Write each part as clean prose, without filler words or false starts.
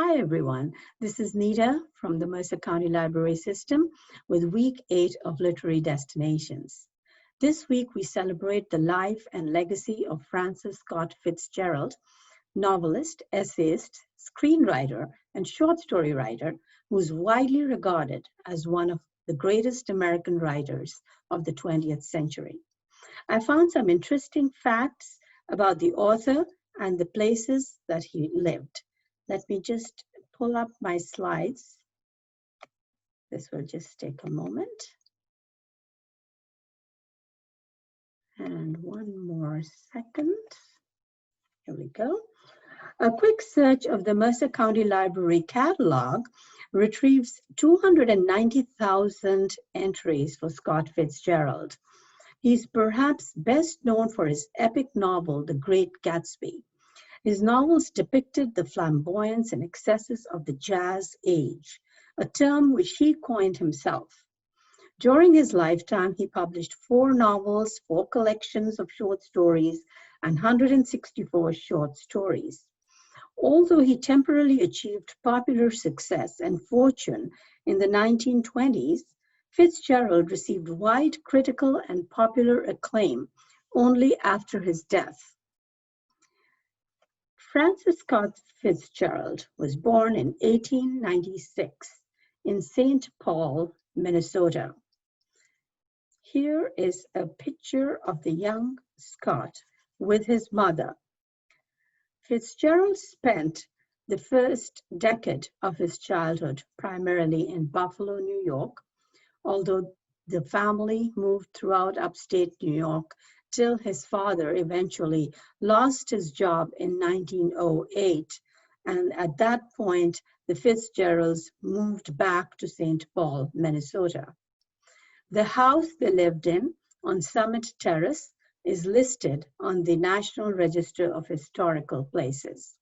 Hi everyone, this is Nita from the Mercer County Library System with Week 8 of Literary Destinations. This week we celebrate the life and legacy of Francis Scott Fitzgerald, novelist, essayist, screenwriter, and short story writer who is widely regarded as one of the greatest American writers of the 20th century. I found some interesting facts about the author and the places that he lived. Let me just pull up my slides. This will just take a moment. And one more second. Here we go. A quick search of the Mercer County Library catalog retrieves 290,000 entries for Scott Fitzgerald. He's perhaps best known for his epic novel, The Great Gatsby. His novels depicted the flamboyance and excesses of the jazz age, a term which he coined himself. During his lifetime, he published 4 novels, 4 collections of short stories, and 164 short stories. Although he temporarily achieved popular success and fortune in the 1920s, Fitzgerald received wide critical and popular acclaim only after his death. Francis Scott Fitzgerald was born in 1896 in St. Paul, Minnesota. Here is a picture of the young Scott with his mother. Fitzgerald spent the first decade of his childhood primarily in Buffalo, New York, although the family moved throughout upstate New York till his father eventually lost his job in 1908. And at that point, the Fitzgeralds moved back to St. Paul, Minnesota. The house they lived in on Summit Terrace is listed on the National Register of Historical Places.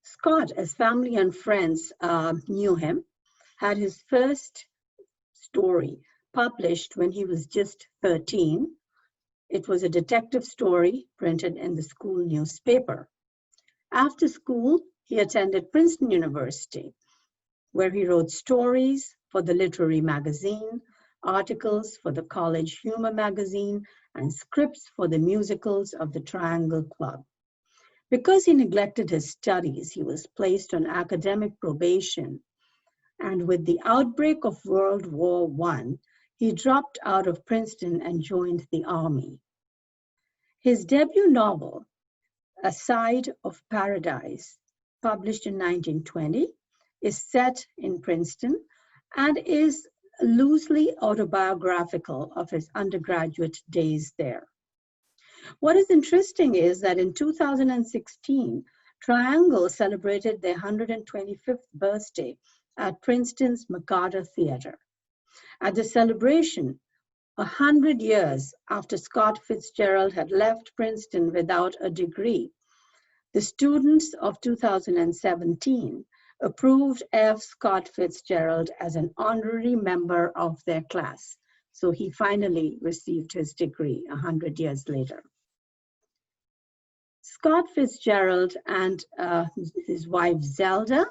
Scott, as family and friends knew him, had his first story published when he was just 13. It was a detective story printed in the school newspaper. After school, he attended Princeton University, where he wrote stories for the literary magazine, articles for the college humor magazine, and scripts for the musicals of the Triangle Club. Because he neglected his studies, he was placed on academic probation. And with the outbreak of World War I, he dropped out of Princeton and joined the Army. His debut novel, A Side of Paradise, published in 1920, is set in Princeton and is loosely autobiographical of his undergraduate days there. What is interesting is that in 2016, Triangle celebrated their 125th birthday at Princeton's McCarter Theater. At the celebration, 100 years after Scott Fitzgerald had left Princeton without a degree, the students of 2017 approved F. Scott Fitzgerald as an honorary member of their class. So he finally received his degree 100 years later. Scott Fitzgerald and his wife Zelda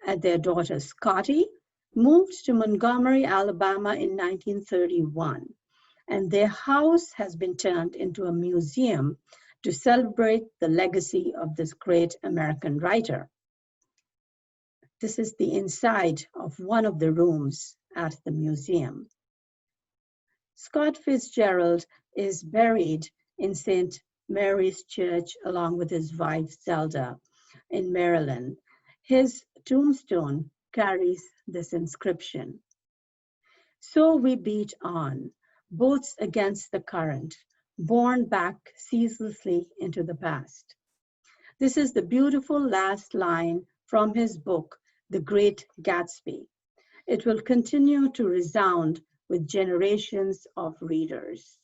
and their daughter Scotty moved to Montgomery, Alabama in 1931, and their house has been turned into a museum to celebrate the legacy of this great American writer. This is the inside of one of the rooms at the museum. Scott Fitzgerald is buried in St. Mary's Church along with his wife Zelda in Maryland. His tombstone carries this inscription: "So we beat on, boats against the current, borne back ceaselessly into the past." This is the beautiful last line from his book, The Great Gatsby. It will continue to resound with generations of readers.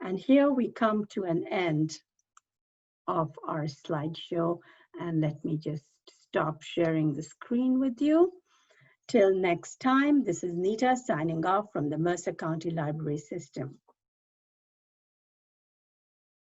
And here we come to an end of our slideshow, and let me just stop sharing the screen with you. Till next time, this is Nita signing off from the Mercer County Library System.